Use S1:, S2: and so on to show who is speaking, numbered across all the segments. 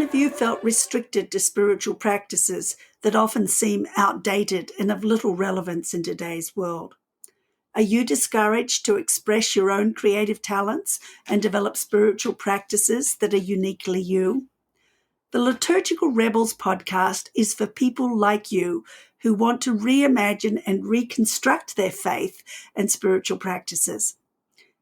S1: one of you felt restricted to spiritual practices that often seem outdated and of little relevance in today's world? Are you discouraged to express your own creative talents and develop spiritual practices that are uniquely you? The Liturgical Rebels podcast is for people like you who want to reimagine and reconstruct their faith and spiritual practices.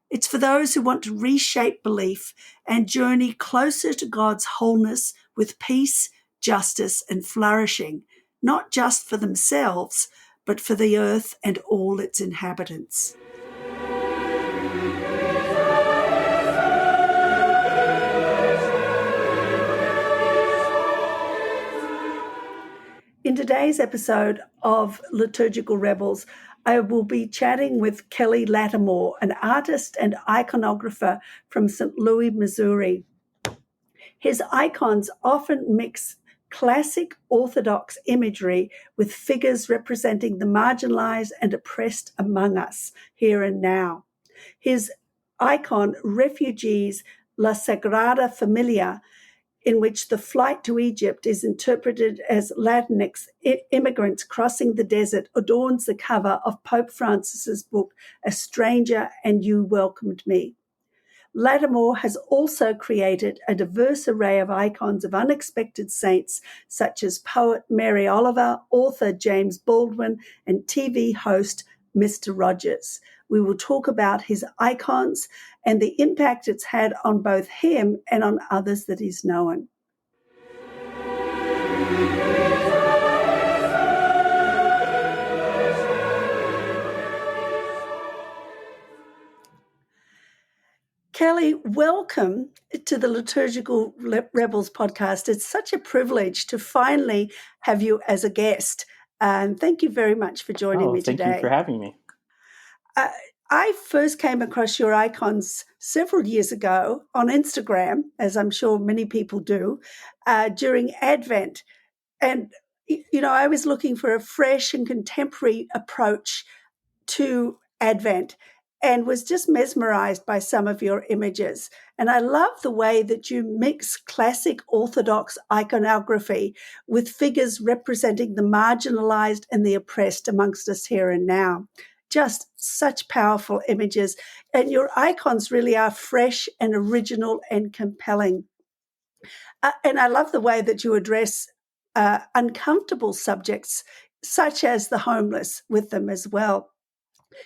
S1: It's for those who want to reshape belief and journey closer to God's wholeness with peace, justice, and flourishing, not just for themselves, but for the earth and all its inhabitants. In today's episode of Liturgical Rebels, I will be chatting with Kelly Latimore, an artist and iconographer from St. Louis, Missouri. His icons often mix classic Orthodox imagery with figures representing the marginalized and oppressed among us here and now. His icon, Refugees, La Sagrada Familia, in which the flight to Egypt is interpreted as Latinx immigrants crossing the desert, adorns the cover of Pope Francis's book, A Stranger and You Welcomed Me. Latimore has also created a diverse array of icons of unexpected saints, such as poet Mary Oliver, author James Baldwin, and TV host Mr. Rogers. We will talk about his icons and the impact it's had on both him and on others that he's known. Kelly, welcome to the Liturgical Rebels podcast. It's such a privilege to finally have you as a guest. And thank you very much for joining me today.
S2: Thank you for having me.
S1: I first came across your icons several years ago on Instagram, as I'm sure many people do, during Advent. And, I was looking for a fresh and contemporary approach to Advent and was just mesmerized by some of your images. And I love the way that you mix classic Orthodox iconography with figures representing the marginalized and the oppressed amongst us here and now. Just such powerful images. And your icons really are fresh and original and compelling. And I love the way that you address uncomfortable subjects, such as the homeless, with them as well.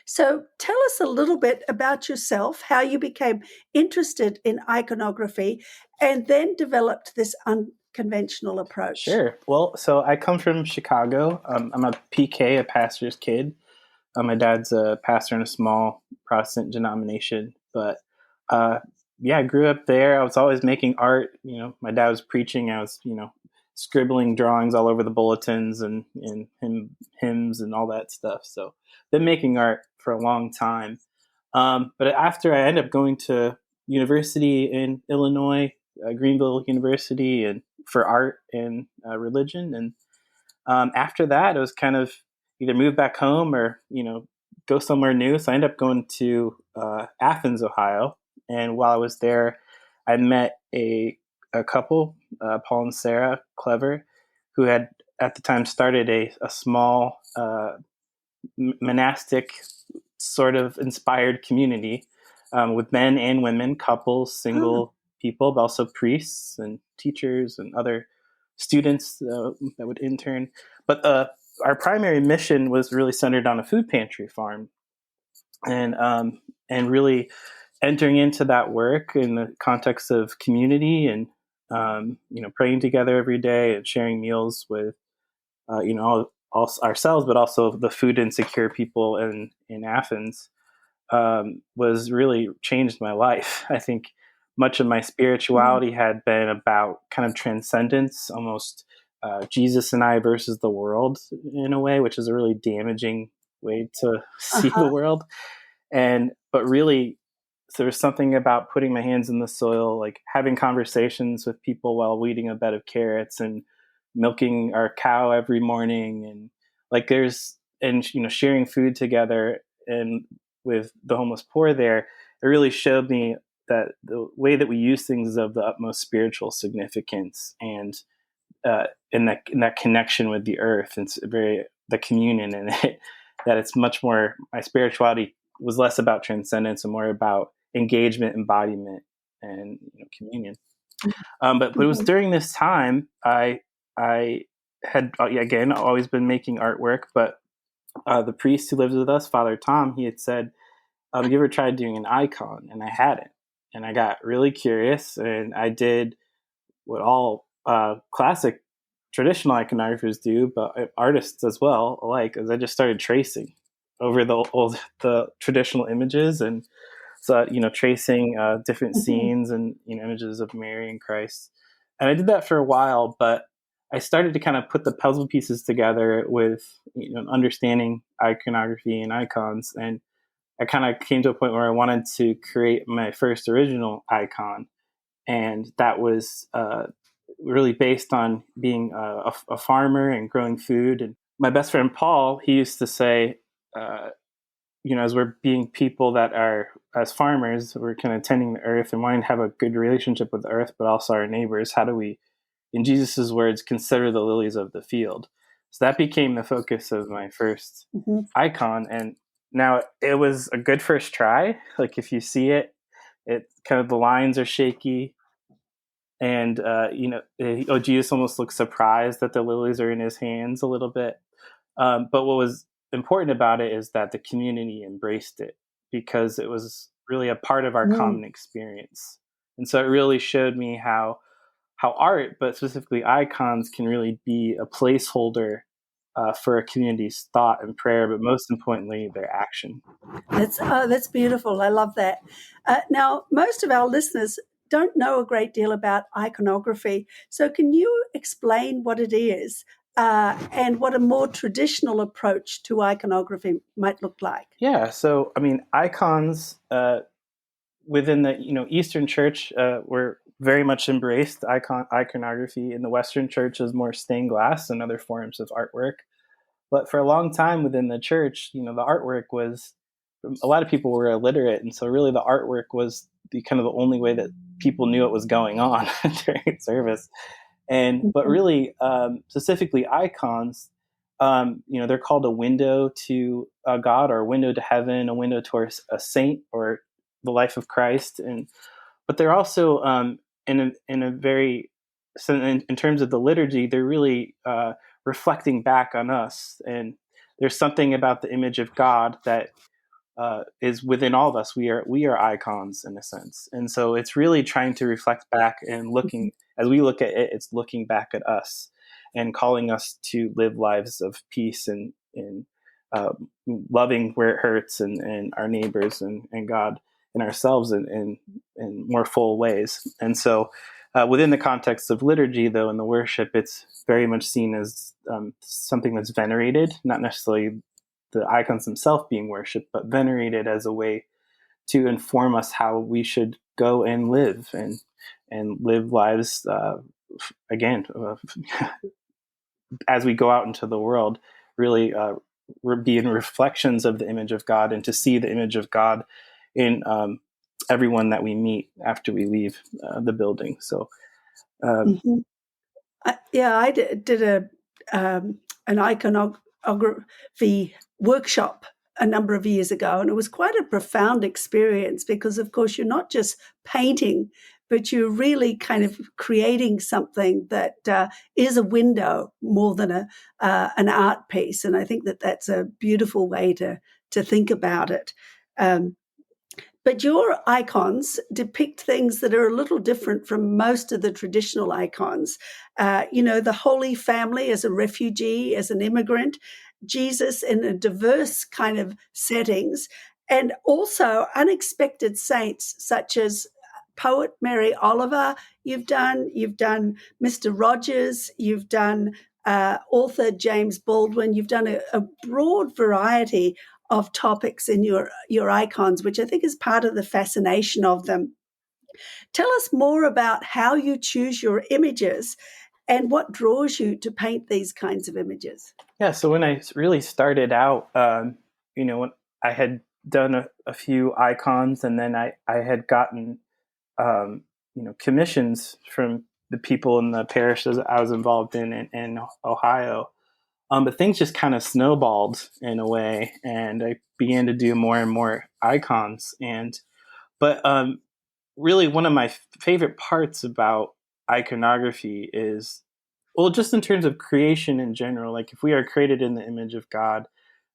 S1: So tell us a little bit about yourself, how you became interested in iconography, and then developed this unconventional approach.
S2: Sure. Well, so I come from Chicago. I'm a PK, a pastor's kid. My dad's a pastor in a small Protestant denomination. But I grew up there. I was always making art. My dad was preaching. I was, scribbling drawings all over the bulletins and hymns and all that stuff. So been making art for a long time. But after I ended up going to university in Illinois, Greenville University, and for art and religion. And after that, it was kind of either move back home or, go somewhere new. So I ended up going to Athens, Ohio. And while I was there, I met a couple, Paul and Sarah Clever, who had at the time started a small monastic sort of inspired community with men and women, couples, single people, but also priests and teachers and other students that would intern. But our primary mission was really centered on a food pantry farm, and really entering into that work in the context of community and praying together every day and sharing meals with all ourselves, but also the food insecure people in Athens was really changed my life. I think much of my spirituality had been about kind of transcendence, almost Jesus and I versus the world in a way, which is a really damaging way to see the world. But really, there was something about putting my hands in the soil, like having conversations with people while weeding a bed of carrots and milking our cow every morning, and sharing food together and with the homeless poor there. It really showed me that the way that we use things is of the utmost spiritual significance, and in that connection with the earth, and it's very the communion in it. That it's much more, my spirituality was less about transcendence and more about engagement, embodiment, and communion. But it was
S1: Mhm.
S2: during this time I had again always been making artwork, but the priest who lives with us, Father Tom, he had said, "You ever tried doing an icon?" And I hadn't, and I got really curious, and I did what all classic traditional iconographers do, but artists as well alike, as I just started tracing over the traditional images, and so tracing different
S1: Mhm.
S2: scenes and images of Mary and Christ, and I did that for a while, but I started to kind of put the puzzle pieces together with understanding iconography and icons, and I kind of came to a point where I wanted to create my first original icon, and that was really based on being a farmer and growing food. And my best friend Paul, he used to say, uh, as we're being people that are, as farmers, we're kind of tending the earth and wanting to have a good relationship with the earth, but also our neighbors. How do we, in Jesus's words, consider the lilies of the field? So that became the focus of my first
S1: Mhm.
S2: icon. And now it was a good first try. Like if you see it, it kind of the lines are shaky, and Jesus almost looks surprised that the lilies are in his hands a little bit. But what was important about it is that the community embraced it, because it was really a part of our
S1: Mm.
S2: common experience, and so it really showed me how art, but specifically icons, can really be a placeholder for a community's thought and prayer, but most importantly, their action.
S1: That's beautiful. I love that. Now, most of our listeners don't know a great deal about iconography. So, can you explain what it is and what a more traditional approach to iconography might look like?
S2: Yeah, so I mean, icons within the Eastern Church were very much embraced iconography. In the Western Church, is more stained glass and other forms of artwork. But for a long time within the church, the artwork was, a lot of people were illiterate, and so really the artwork was the kind of the only way that people knew what was going on during service. And but
S1: Mhm.
S2: really, specifically icons, they're called a window to God, or a window to heaven, a window towards a saint or the life of Christ, and but they're also in a very, so in terms of the liturgy, they're really reflecting back on us, and there's something about the image of God that is within all of us. We are icons in a sense, and so it's really trying to reflect back and looking, as we look at it, it's looking back at us and calling us to live lives of peace and uh, loving where it hurts, and our neighbors and God and ourselves in more full ways. And so within the context of liturgy, though, in the worship, it's very much seen as something that's venerated, not necessarily the icons themselves being worshipped, but venerated as a way to inform us how we should go and live, and live lives again as we go out into the world, really being reflections of the image of God, and to see the image of God in everyone that we meet after we leave the building. So um,
S1: Mhm. Yeah, I did an iconography workshop a number of years ago, and it was quite a profound experience because, of course, you're not just painting, but you're really kind of creating something that is a window more than an art piece. And I think that that's a beautiful way to think about it. Um, but your icons depict things that are a little different from most of the traditional icons. The Holy Family as a refugee, as an immigrant, Jesus in a diverse kind of settings, and also unexpected saints such as poet Mary Oliver. You've done Mr. Rogers. You've done author James Baldwin. You've done a broad variety of topics in your icons, which I think is part of the fascination of them. Tell us more about how you choose your images and what draws you to paint these kinds of images.
S2: yeah, so when I really started out, when I had done a few icons, and then I had gotten commissions from the people in the parishes I was involved in Ohio. But things just kind of snowballed in a way, and I began to do more and more icons. But really, one of my favorite parts about iconography is, well, just in terms of creation in general. Like, if we are created in the image of God,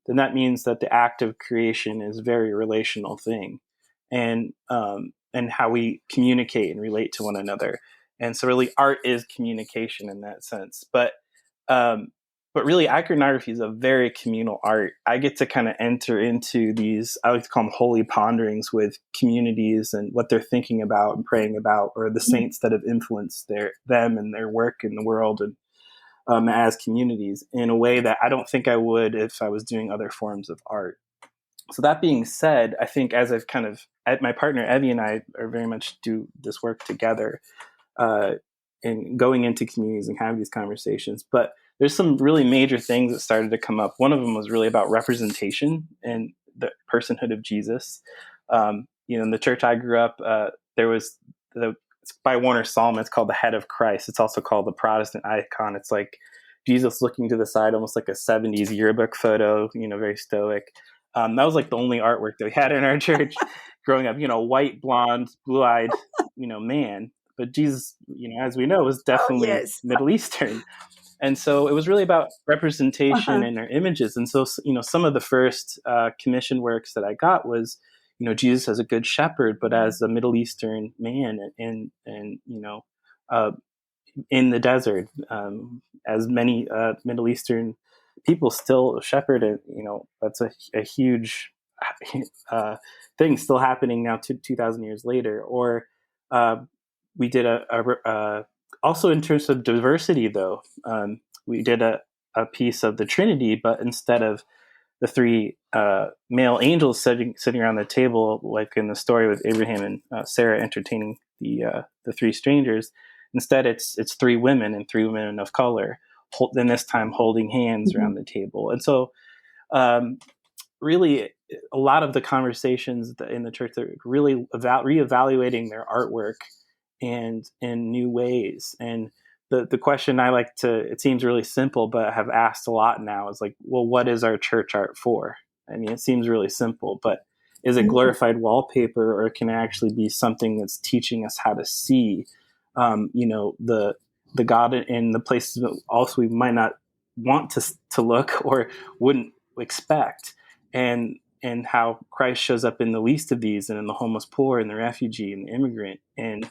S2: then that means that the act of creation is a very relational thing, and how we communicate and relate to one another. And so, really, art is communication in that sense. Um, but really, iconography is a very communal art. I get to kind of enter into these, I like to call them holy ponderings, with communities and what they're thinking about and praying about, or the saints that have influenced them and their work in the world, and as communities, in a way that I don't think I would if I was doing other forms of art. So that being said, I think as I've kind of, my partner Evie and I are very much do this work together, uh, and going into communities and having these conversations. But there's some really major things that started to come up. One of them was really about representation and the personhood of Jesus. In the church I grew up, there was it's by Warner Sallman. It's called The Head of Christ. It's also called the Protestant icon. It's like Jesus looking to the side, almost like a 70s yearbook photo, very stoic. That was like the only artwork that we had in our church growing up, white, blonde, blue-eyed, man. But Jesus, as we know, was
S1: Oh,
S2: definitely
S1: yes.
S2: Middle Eastern. And so it was really about representation
S1: Uh-huh.
S2: in our images. And so, some of the first commission works that I got was, Jesus as a good shepherd, but as a Middle Eastern man, uh, in the desert, as many Middle Eastern people still shepherd it. That's a huge uh, thing still happening now, 2,000 years later. Or uh, we did also in terms of diversity, though, we did a piece of the Trinity, but instead of the three male angels sitting around the table, like in the story with Abraham and Sarah entertaining the three strangers. Instead, it's three women and three women of color, and this time holding hands
S1: Mhm.
S2: around the table. And so, um, really, a lot of the conversations in the church are really reevaluating their artwork and in new ways. And the question I like to, it seems really simple, but I have asked a lot now, is like, well, what is our church art for? I mean, it seems really simple, but is it
S1: Mhm.
S2: glorified wallpaper, or can it actually be something that's teaching us how to see, the God in the places that also we might not want to look or wouldn't expect, and how Christ shows up in the least of these, and in the homeless poor, and the refugee, and the immigrant. And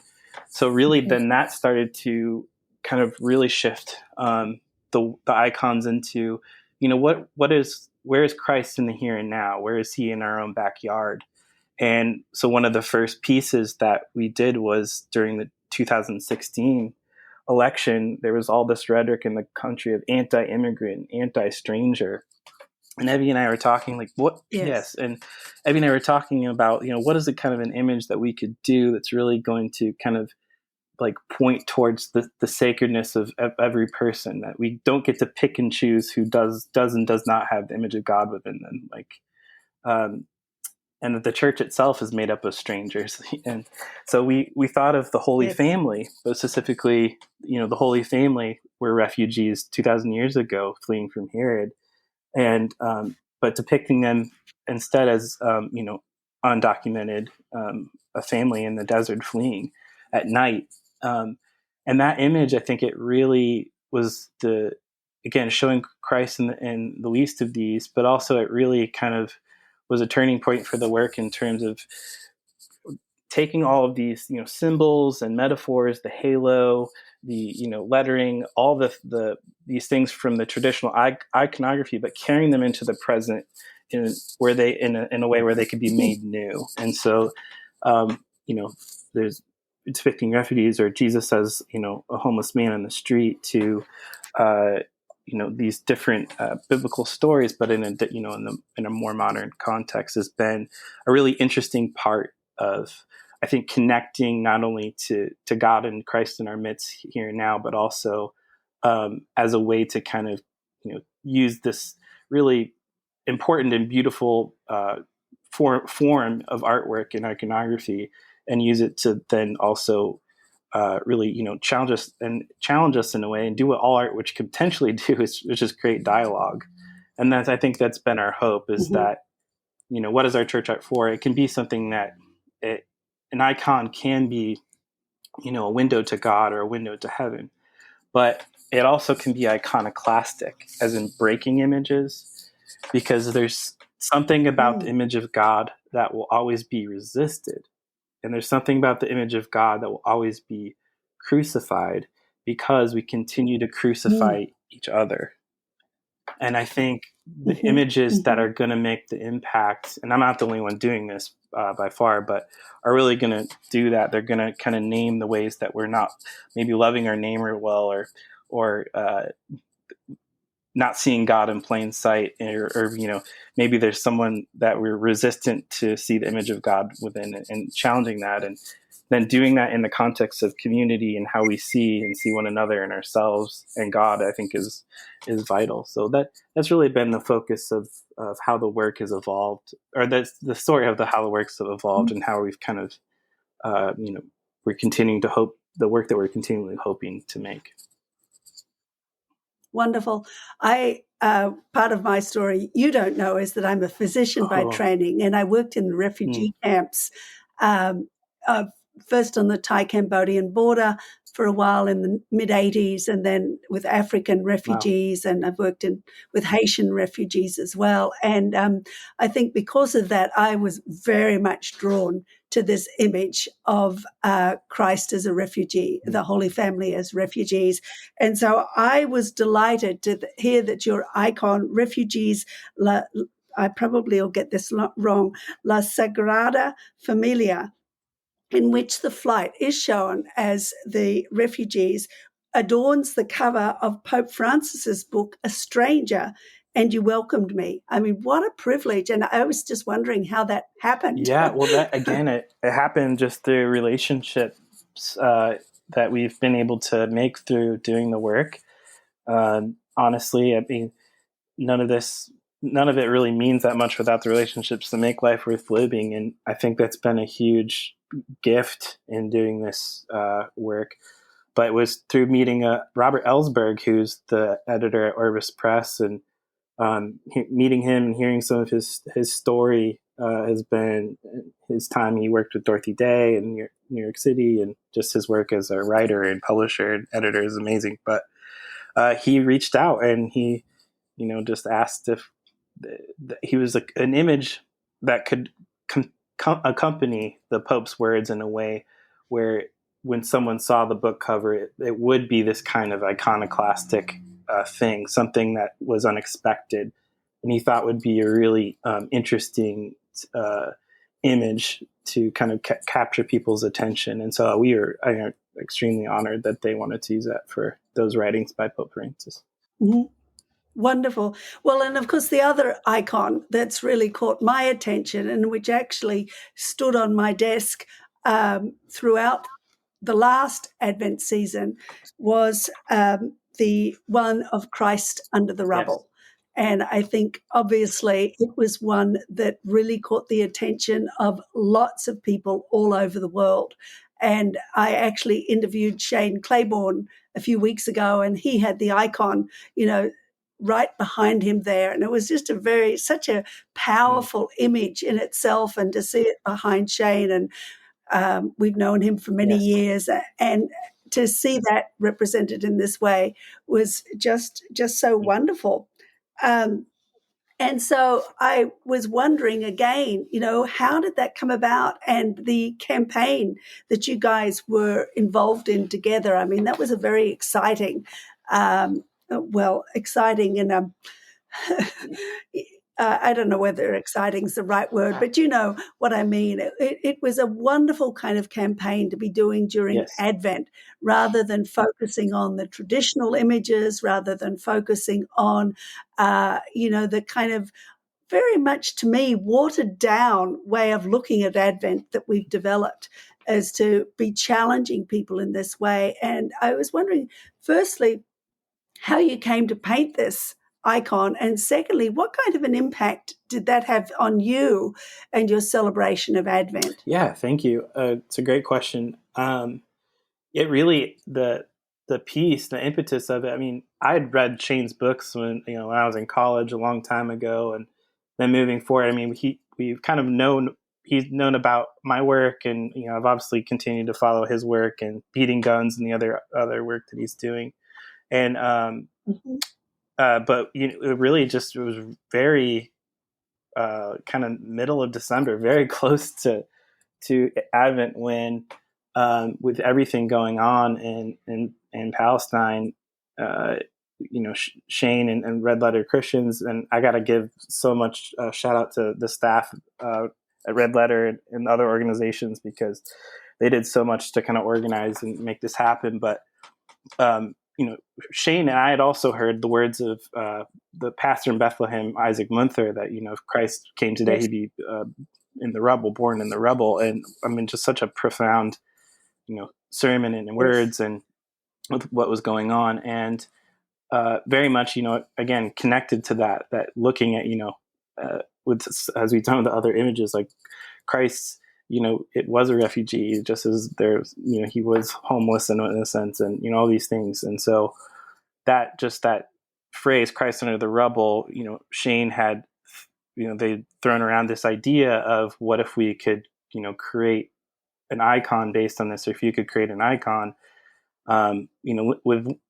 S2: so really
S1: Mhm.
S2: then that started to kind of really shift the icons into, where is Christ in the here and now? Where is he in our own backyard? And so one of the first pieces that we did was during the 2016 election. There was all this rhetoric in the country of anti-immigrant, anti-stranger. And Evie and I were talking, like, what?
S1: Yes.
S2: Yes. And Evie and I were talking about, what is the kind of an image that we could do that's really going to kind of like point towards the sacredness of every person, that we don't get to pick and choose who does and does not have the image of God within them. Um, and that the church itself is made up of strangers. And so we thought of the Holy
S1: Yes.
S2: Family, but specifically, the Holy Family were refugees 2,000 years ago fleeing from Herod, and but depicting them instead as undocumented, a family in the desert fleeing at night. um, and that image, I think it really was the, again, showing Christ in the least of these, but also it really kind of was a turning point for the work in terms of taking all of these symbols and metaphors, the halo, the lettering, all these things from the traditional iconography, but carrying them into the present in a way where they could be made new. And so, there's depicting refugees, or Jesus as a homeless man on the street, to uh, these different biblical stories, but in a more modern context, has been a really interesting part of, I think, connecting not only to God and Christ in our midst here and now, but also as a way to kind of use this really important and beautiful form of artwork and iconography and use it to then also really, challenge us in a way, and do what all art which could potentially do, which is create dialogue. And I think that's been our hope, is
S1: Mm-hmm.
S2: that, what is our church art for? It can be something that an icon can be, a window to God or a window to heaven, but it also can be iconoclastic, as in breaking images, because there's something about the
S1: Mm.
S2: image of God that will always be resisted. And there's something about the image of God that will always be crucified, because we continue to crucify
S1: Mm.
S2: each other. And I think the
S1: Mm-hmm.
S2: images that
S1: Mm-hmm.
S2: are going to make the impact, and I'm not the only one doing this by far, but are really going to do that. They're going to kind of name the ways that we're not maybe loving our neighbor well, or not seeing God in plain sight, or maybe there's someone that we're resistant to see the image of God within, and challenging that, and then doing that in the context of community and how we see one another and ourselves and God, I think is vital. So that's really been the focus of how the work has evolved, or that's the story of how the works have evolved, and how we've kind of we're continuing to hope the work that we're continually hoping to make.
S1: Wonderful. Part of my story you don't know is that I'm a physician by
S2: Oh,
S1: training, and I worked in refugee camps, um, uh, first on the Thai-Cambodian border for a while in the mid-'80s, and then with African
S2: wow.
S1: refugees, and I've worked with Haitian refugees as well. And I think because of that, I was very much drawn to this image of Christ as a refugee, the Holy Family as refugees. And so I was delighted to hear that your icon, Refugees, I probably will get this wrong, La Sagrada Familia, in which the flight is shown as the refugees, adorns the cover of Pope Francis's book, A Stranger, and You Welcomed Me. I mean, what a privilege. And I was just wondering how that happened.
S2: Yeah, well, that again, it happened just through relationships that we've been able to make through doing the work. Honestly, I mean, none of this, none of it really means that much without the relationships that make life worth living. And I think that's been a huge gift in doing this work. But it was through meeting Robert Ellsberg, who's the editor at Orbis Press, and meeting him and hearing some of his story has been his time. He worked with Dorothy Day in New York City, and just his work as a writer and publisher and editor is amazing. But he reached out, and he, just asked if he was an image that could accompany the Pope's words in a way where, when someone saw the book cover, it would be this kind of iconoclastic thing, something that was unexpected, and he thought would be a really interesting image to kind of capture people's attention. And so we are extremely honored that they wanted to use that for those writings by Pope Francis.
S1: Mhm. Wonderful. Well, and of course, the other icon that's really caught my attention and which actually stood on my desk throughout the last Advent season was the one of Christ under the
S2: Yes.
S1: rubble. And I think obviously it was one that really caught the attention of lots of people all over the world. And I actually interviewed Shane Claiborne a few weeks ago, and he had the icon, right behind him there. And it was just such a powerful image in itself. And to see it behind Shane, and we've known him for many
S2: Yes.
S1: years, and to see that represented in this way was just so wonderful. Um, and so I was wondering again, how did that come about, and the campaign that you guys were involved in together? I mean, that was a very exciting, exciting and I don't know whether exciting is the right word, but you know what I mean. It was a wonderful kind of campaign to be doing during
S2: Yes.
S1: Advent, rather than focusing on the traditional images, rather than focusing on, the kind of very much, to me, watered down way of looking at Advent that we've developed, as to be challenging people in this way. And I was wondering, firstly, how you came to paint this icon? And secondly, what kind of an impact did that have on you and your celebration of Advent?
S2: Yeah, thank you. It's a great question. It really the piece, the impetus of it. I mean, I had read Shane's books when I was in college a long time ago, and then moving forward. I mean, we've kind of known he's known about my work, and I've obviously continued to follow his work and Beating Guns and the other work that he's doing, and
S1: Mm-hmm.
S2: but it really just it was very kind of middle of December, very close to Advent when, with everything going on in Palestine, Shane and Red Letter Christians, and I got to give so much shout out to the staff at Red Letter and other organizations because they did so much to kind of organize and make this happen. But um, Shane and I had also heard the words of the pastor in Bethlehem, Isaac Munther, that if Christ came today,
S1: Yes.
S2: he'd be in the rubble, born in the rubble, and I mean, just such a profound, sermon and
S1: Yes.
S2: words and with what was going on, and very much, again, connected to that looking at, with as we talk the other images, like Christ, it was a refugee, just as there's, he was homeless in a sense, and all these things, and so that phrase, Christ under the rubble, Shane had, they'd thrown around this idea of what if we could, create an icon based on this, or if you could create an icon,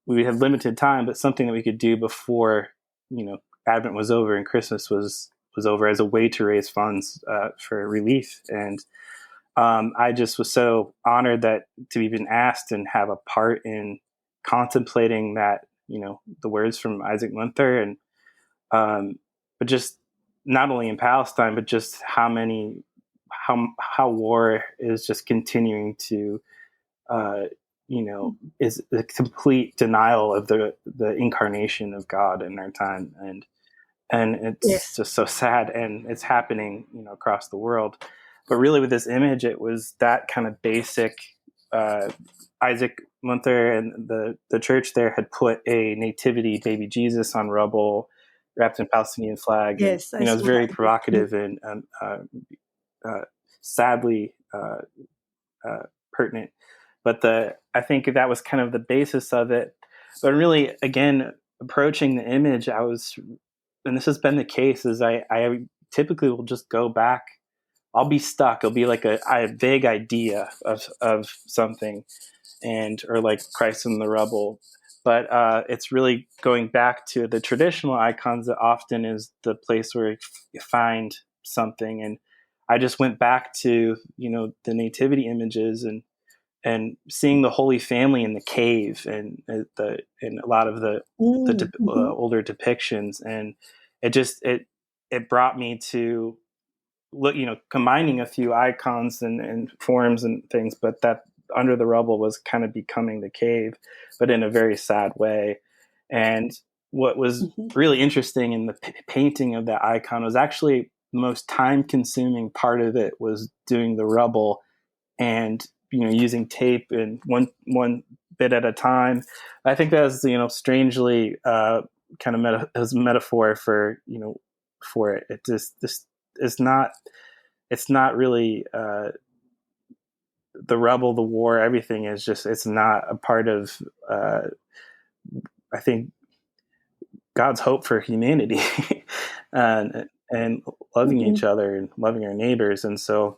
S2: we had limited time, but something that we could do before, Advent was over and Christmas was over, as a way to raise funds for relief. And I just was so honored that to be been asked and have a part in contemplating that, the words from Isaac Munther, and but just not only in Palestine, but just how war is just continuing to, uh, is the complete denial of the incarnation of God in our time, and it's
S1: Yes.
S2: just so sad, and it's happening, across the world. But really, with this image, it was that kind of basic. Uh, Isaac Munther and the church there had put a nativity baby Jesus on rubble, wrapped in Palestinian flag, and
S1: Yes. I
S2: it was
S1: saw
S2: very
S1: that. Yeah.
S2: provocative and sadly pertinent. But I think that was kind of the basis of it. But really, again, approaching the image, and this has been the case, is I typically will just go back. I'll be stuck. It'll be like a vague idea of something, or like Christ in the rubble. But it's really going back to the traditional icons that often is the place where you find something. And I just went back to the nativity images, and seeing the Holy Family in the cave, and a lot of
S1: Mm-hmm.
S2: older depictions, and it brought me to look, combining a few icons and forms and things, but that under the rubble was kind of becoming the cave, but in a very sad way. And what was
S1: Mm-hmm.
S2: really interesting in the painting of that icon was actually the most time consuming part of it was doing the rubble, and using tape and one bit at a time. I think that's strangely kind of as a metaphor for for it. It just this is not, it's not really the rubble, the war, everything is just, it's not a part of I think God's hope for humanity, and loving
S1: Mm-hmm.
S2: each other and loving our neighbors. And so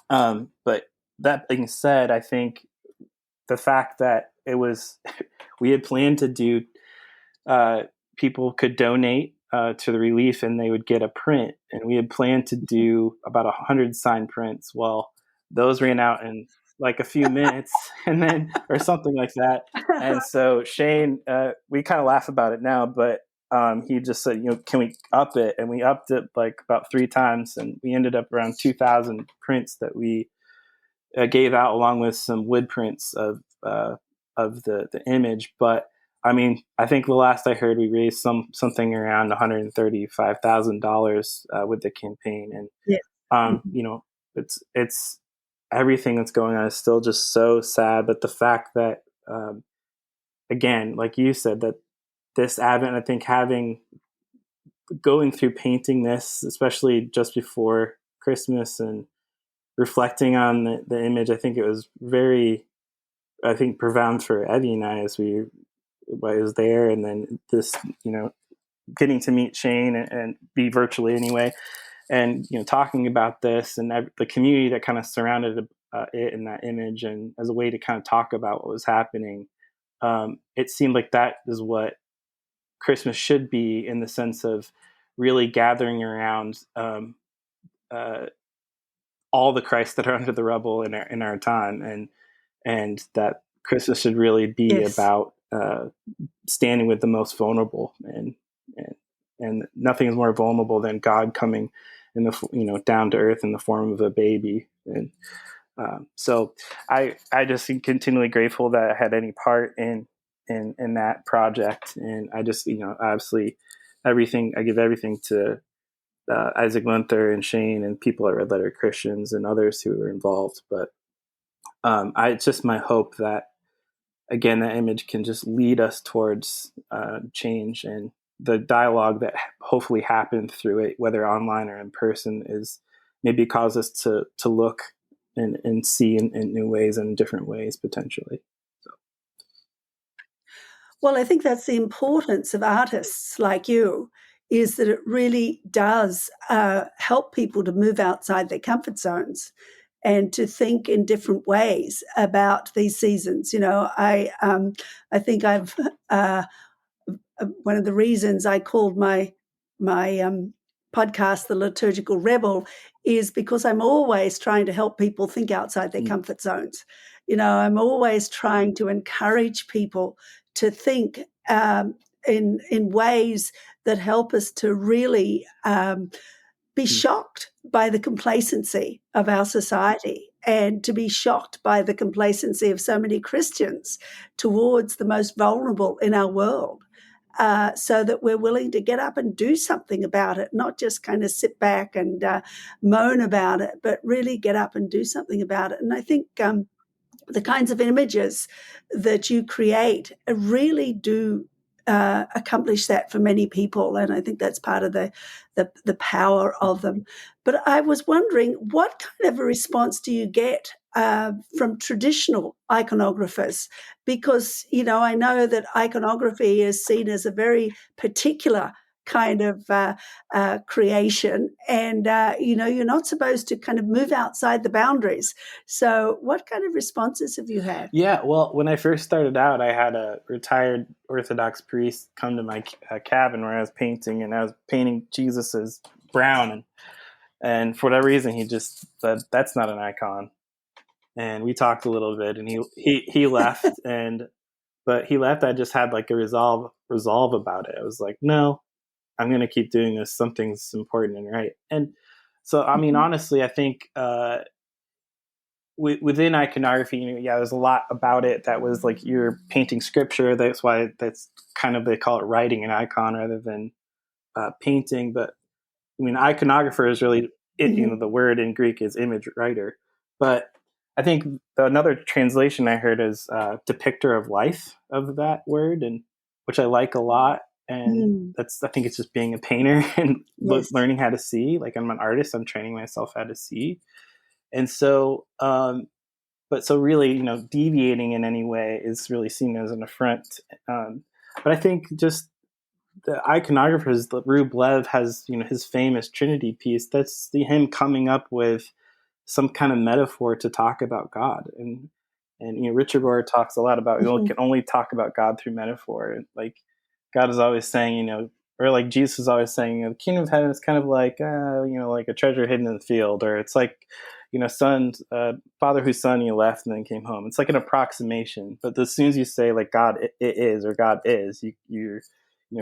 S2: but that being said, I think the fact that it was we had planned to do, uh, people could donate to the relief and they would get a print, and we had planned to do about 100 signed prints. Well, those ran out in like a few minutes, and then or something like that. And so Shane, we kind of laugh about it now, but he just said, can we up it? And we upped it like about 3 times, and we ended up around 2,000 prints that we gave out, along with some wood prints of the image. But I mean, I think the last I heard, we raised something around $135,000 with the campaign, and
S1: Yes.
S2: um,
S1: Mm-hmm.
S2: you know, it's everything that's going on is still just so sad. But the fact that again, like you said, that this Advent, I think having going through painting this, especially just before Christmas, and reflecting on the image, I think it was very, I think, profound for Evie and I as I was there, and then this, getting to meet Shane and be virtually anyway, and talking about this and the community that kind of surrounded it in that image, and as a way to kind of talk about what was happening. It seemed like that is what Christmas should be, in the sense of really gathering around all the Christ that are under the rubble in our time, and that Christmas should really be
S1: Yes.
S2: about standing with the most vulnerable, and nothing is more vulnerable than God coming in the down to earth in the form of a baby. And so I just am continually grateful that I had any part in that project. And I just, obviously I give everything to Isaac Lunther and Shane and people at Red Letter Christians and others who were involved. But it's just my hope that, again, that image can just lead us towards change, and the dialogue that hopefully happened through it, whether online or in person, is maybe cause us to look and see in new ways and different ways potentially. So.
S1: Well, I think that's the importance of artists like you, is that it really does help people to move outside their comfort zones and to think in different ways about these seasons. I think I've one of the reasons I called my podcast "The Liturgical Rebel" is because I'm always trying to help people think outside their comfort zones. I'm always trying to encourage people to think in ways that help us to really be shocked by the complacency of our society, and to be shocked by the complacency of so many Christians towards the most vulnerable in our world. So that we're willing to get up and do something about it, not just kind of sit back and moan about it, but really get up and do something about it. And I think the kinds of images that you create really do accomplish that for many people, and I think that's part of the power of them. But I was wondering, what kind of a response do you get from traditional iconographers? Because I know that iconography is seen as a very particular kind of creation, and you're not supposed to kind of move outside the boundaries. So what kind of responses have you had?
S2: Yeah, well, when I first started out, I had a retired Orthodox priest come to my cabin where I was painting, and I was painting Jesus as brown, and for whatever reason he just said, "That's not an icon." And we talked a little bit, and he left, but he left. I just had like a resolve about it. I was like, no, I'm going to keep doing this. Something's important and right. And so, I mean, honestly, I think within iconography, there's a lot about it that was like you're painting scripture. That's why that's kind of, they call it writing an icon rather than painting. But I mean, iconographer is really the word in Greek is image writer. But I think another translation I heard is depictor of life of that word, and which I like a lot. And I think it's just being a painter and
S1: Yes.
S2: learning how to see. Like, I'm an artist, I'm training myself how to see. And so, but so really, deviating in any way is really seen as an affront. But I think just the iconographers, Rube Lev has, his famous Trinity piece. That's him coming up with some kind of metaphor to talk about God. And Richard Rohr talks a lot about, we can only talk about God through metaphor. And like, God is always saying, or like Jesus is always saying, the kingdom of heaven is kind of like, like a treasure hidden in the field, or it's like, father whose son you left and then came home. It's like an approximation. But as soon as you say like God it is, or God is, you're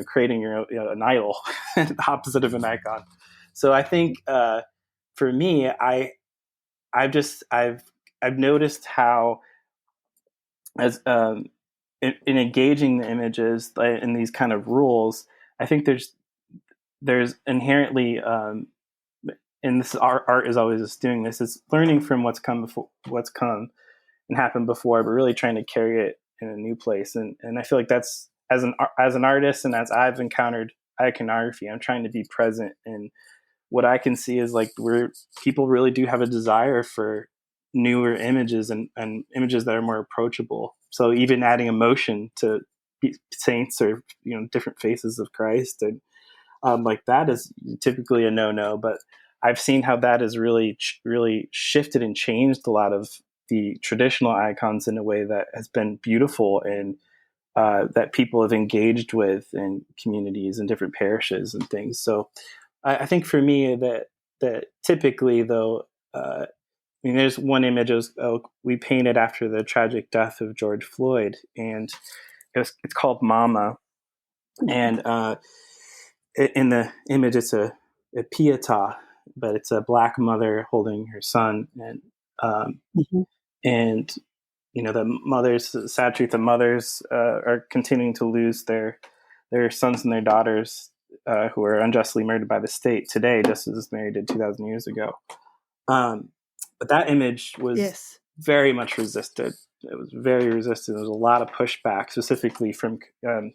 S2: creating an idol, the opposite of an icon. So I think for me, I've noticed how, as in engaging the images in these kind of rules, I think there's inherently, and this art is always just doing this, is learning from what's come and happened before, but really trying to carry it in a new place. And I feel like that's, as an artist, and as I've encountered iconography. I'm trying to be present, and what I can see is like where people really do have a desire for newer images and images that are more approachable. So even adding emotion to saints or different faces of Christ, and like that is typically a no. But I've seen how that has really shifted and changed a lot of the traditional icons in a way that has been beautiful, and that people have engaged with in communities and different parishes and things. So I think for me that typically though, there's one image we painted after the tragic death of George Floyd, and it's called Mama, and in the image it's a pietà, but it's a black mother holding her son,
S1: Mm-hmm.
S2: and the mothers, sad truth, the mothers are continuing to lose their sons and their daughters who are unjustly murdered by the state today, just as Mary did 2,000 years ago. But that image was
S1: Yes.
S2: very much resisted. It was very resistant. There was a lot of pushback, specifically from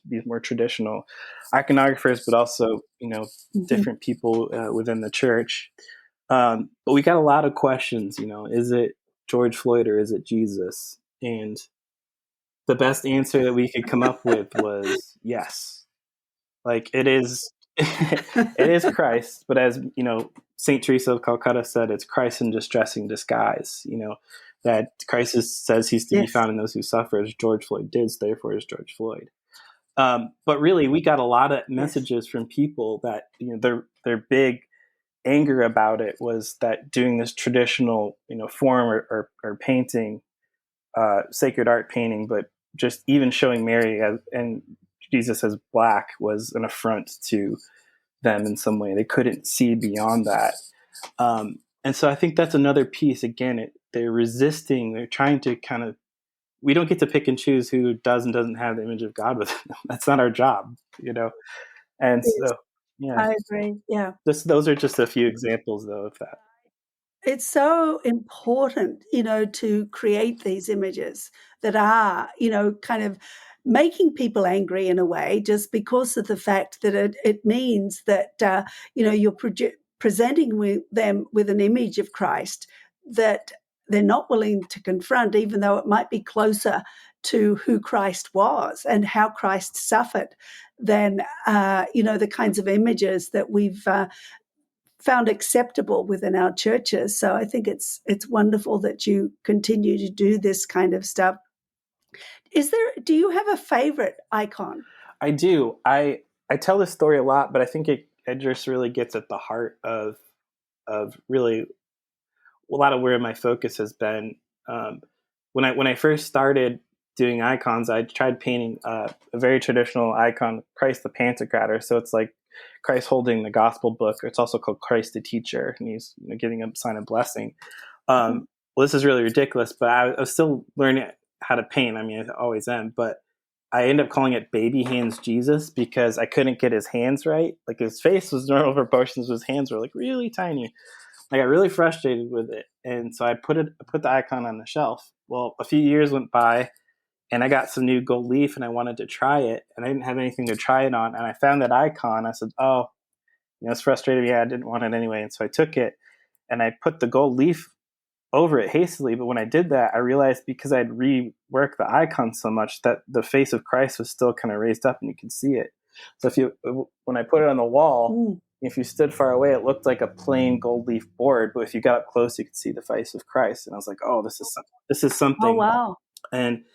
S2: these more traditional iconographers, but also
S1: Mm-hmm.
S2: different people within the church. But we got a lot of questions. Is it George Floyd or is it Jesus? And the best answer that we could come up with was yes. Like it is, it is Christ. But as Saint Teresa of Calcutta said, it's Christ in distressing disguise. That Christ says he's to be
S1: Yes.
S2: found in those who suffer, as George Floyd did. So therefore, is George Floyd. But really, we got a lot of
S1: Yes.
S2: messages from people that their big anger about it was that doing this traditional form or painting, sacred art painting, but just even showing Mary and Jesus as black was an affront to them in some way. They couldn't see beyond that. And so I think that's another piece. Again, they're resisting. They're trying to kind of. We don't get to pick and choose who does and doesn't have the image of God with them. That's not our job. And
S1: Yes.
S2: so, yeah,
S1: I agree. Yeah.
S2: those are just a few examples, though, of that.
S1: It's so important, to create these images that are, kind of making people angry in a way, just because of the fact that it means that, you're presenting them with an image of Christ that they're not willing to confront, even though it might be closer to who Christ was and how Christ suffered than, the kinds of images that we've found acceptable within our churches. So I think it's wonderful that you continue to do this kind of stuff. Do you have a favorite icon?
S2: I do. I tell this story a lot, but I think it just really gets at the heart of really a lot of where my focus has been. When I first started doing icons, I tried painting a very traditional icon, Christ the Pantocrator. So it's like Christ holding the gospel book. It's also called Christ the Teacher, and he's giving a sign of blessing. Well, this is really ridiculous, but I was still learning how to paint. I mean, I always am, but I ended up calling it Baby Hands Jesus because I couldn't get his hands right. Like his face was normal proportions, but his hands were like really tiny. I got really frustrated with it, and so I put the icon on the shelf. Well, a few years went by, and I got some new gold leaf, and I wanted to try it, and I didn't have anything to try it on, and I found that icon. I said, "Oh, it's frustrated me. I didn't want it anyway," and so I took it, and I put the gold leaf over it hastily. But when I did that, I realized because I'd reworked the icon so much that the face of Christ was still kind of raised up, and you could see it. So when I put it on the wall,
S1: Mm.
S2: if you stood far away, it looked like a plain gold leaf board, but if you got up close, you could see the face of Christ. And I was like, "Oh, this is
S1: Oh,
S2: something."
S1: wow.
S2: And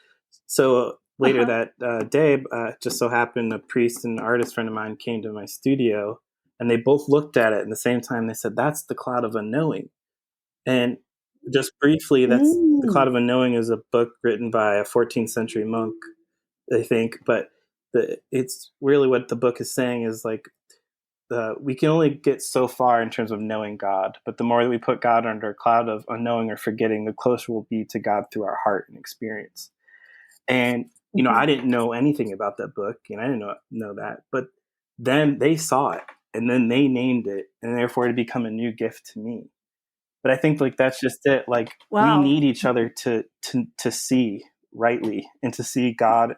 S2: so later
S1: Uh-huh.
S2: that day, just so happened a priest and artist friend of mine came to my studio, and they both looked at it. And at the same time, they said, "That's the Cloud of Unknowing." And just briefly, that's the Cloud
S1: Mm.
S2: of Unknowing is a book written by a 14th century monk, I think. But it's really what the book is saying is like we can only get so far in terms of knowing God, but the more that we put God under a cloud of unknowing or forgetting, the closer we'll be to God through our heart and experience. And
S1: Mhm.
S2: I didn't know anything about that book, and I didn't know that. But then they saw it, and then they named it, and therefore it become a new gift to me. But I think like that's just it. Like we
S1: Wow.
S2: need each other to see rightly and to see God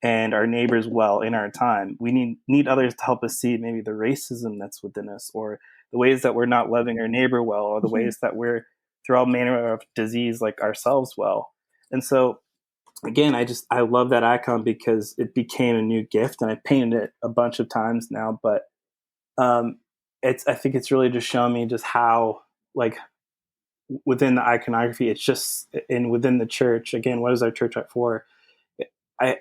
S2: and our neighbors well in our time. We need others to help us see maybe the racism that's within us, or the ways that we're not loving our neighbor well, or the ways that we're through all manner of disease like ourselves well. And so again, I love that icon because it became a new gift, and I painted it a bunch of times now. But I think it's really just shown me just how, like, within the iconography, it's just, and within the church. Again, what is our church at for?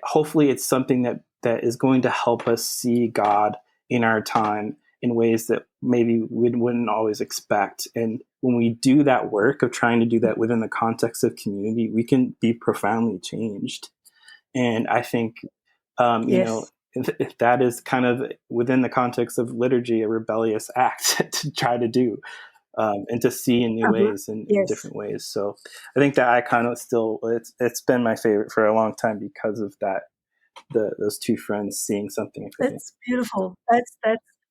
S2: Hopefully, it's something that is going to help us see God in our time in ways that maybe we wouldn't always expect. And when we do that work of trying to do that within the context of community, we can be profoundly changed. And I think,
S1: Yes.
S2: if that is kind of within the context of liturgy, a rebellious act to try to do, and to see in new ways and in
S1: Yes.
S2: different ways. So I think that icon is still, it's been my favorite for a long time because of that, those two friends seeing something.
S1: That's beautiful. That's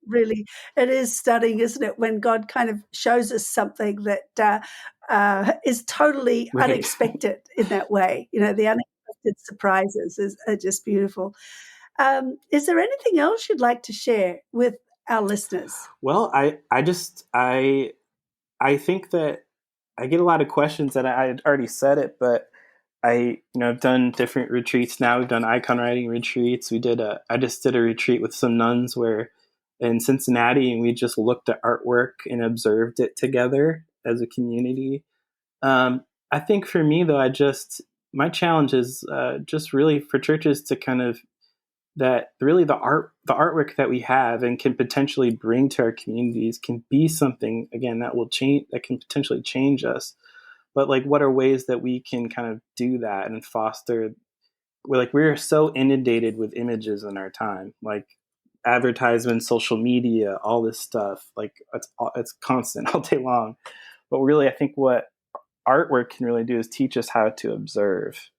S1: really, it is stunning, isn't it? When God kind of shows us something that is totally
S2: Right.
S1: unexpected in that way. The unexpected surprises are just beautiful. Is there anything else you'd like to share with our listeners?
S2: Well, I think that I get a lot of questions, and I had already said it, but I've done different retreats now. We've done icon writing retreats. I just did a retreat with some nuns where in Cincinnati, and we just looked at artwork and observed it together as a community. I think for me though, my challenge is just really for churches to kind of, that really the artwork that we have and can potentially bring to our communities can be something, again, that will change, that can potentially change us. But like, what are ways that we can kind of do that and foster? We're so inundated with images in our time, like advertisements, social media, all this stuff. Like it's constant all day long. But really, I think what artwork can really do is teach us how to observe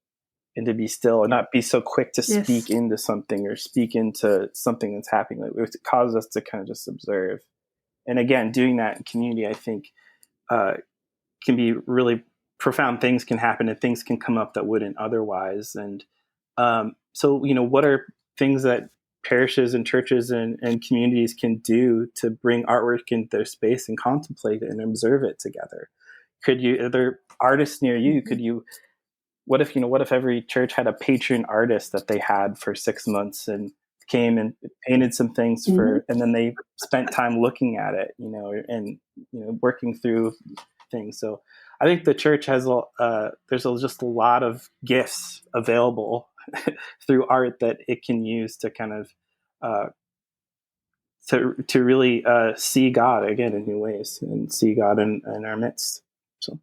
S2: and to be still and not be so quick to speak
S1: Yes.
S2: into something or speak into something that's happening. Like, it causes us to kind of just observe. And again, doing that in community, I think, can be really profound. Things can happen and things can come up that wouldn't otherwise. And so, what are things that parishes and churches and communities can do to bring artwork into their space and contemplate it and observe it together? Are there artists near you? What if every church had a patron artist that they had for 6 months and came and painted some things and then they spent time looking at it, and working through things. So I think the church has just a lot of gifts available through art that it can use to kind of to really see God again in new ways and see God in our midst. So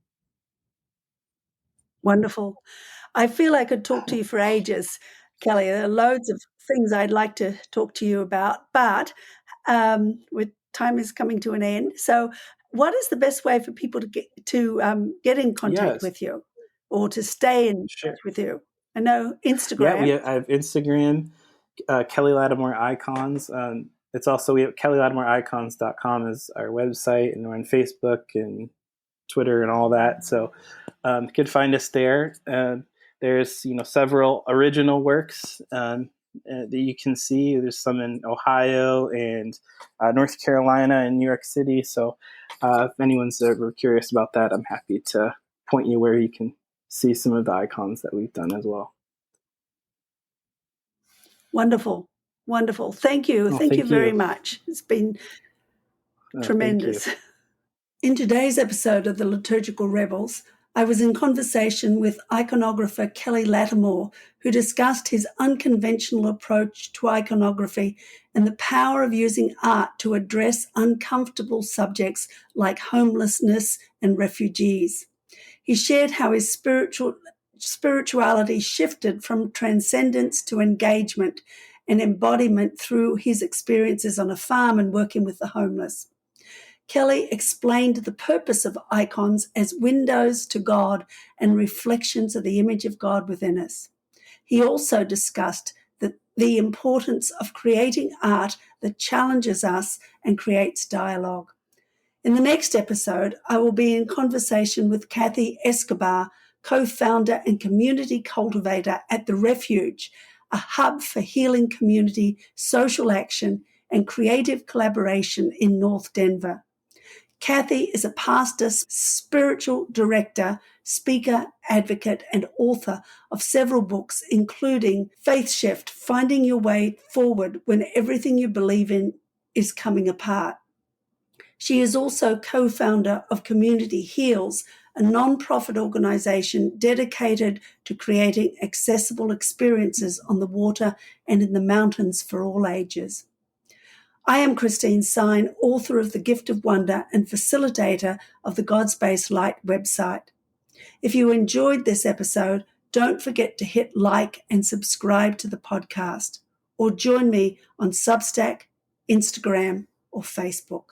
S1: Wonderful. I feel I could talk to you for ages, Kelly. There are loads of things I'd like to talk to you about, but with time is coming to an end. So, what is the best way for people to get in contact
S2: yes,
S1: with you or to stay in
S2: sure.
S1: touch with you? I know
S2: Yeah,
S1: Instagram.
S2: I have Instagram, Kelly Latimore Icons. It's also, we have KellyLatimoreIcons.com is our website, and we're on Facebook and Twitter and all that. So you can find us there. There's several original works that you can see. There's some in Ohio and North Carolina and New York City. So if anyone's ever curious about that, I'm happy to point you where you can see some of the icons that we've done as well.
S1: Wonderful. Wonderful. Thank you.
S2: Oh,
S1: Thank you
S2: thank
S1: very
S2: you.
S1: much. It's been
S2: Thank you.
S1: tremendous. In today's episode of the Liturgical Rebels, I was in conversation with iconographer Kelly Latimore, who discussed his unconventional approach to iconography and the power of using art to address uncomfortable subjects like homelessness and refugees. He shared how his spirituality shifted from transcendence to engagement and embodiment through his experiences on a farm and working with the homeless. Kelly explained the purpose of icons as windows to God and reflections of the image of God within us. He also discussed the importance of creating art that challenges us and creates dialogue. In the next episode, I will be in conversation with Kathy Escobar, co-founder and community cultivator at The Refuge, a hub for healing community, social action, and creative collaboration in North Denver. Kathy is a pastor, spiritual director, speaker, advocate, and author of several books, including Faith Shift, Finding Your Way Forward When Everything You Believe in is Coming Apart. She is also co-founder of Community Heals, a non-profit organization dedicated to creating accessible experiences on the water and in the mountains for all ages. I am Christine Syne, author of The Gift of Wonder and facilitator of the God-Space Light website. If you enjoyed this episode, don't forget to hit like and subscribe to the podcast, or join me on Substack, Instagram, or Facebook.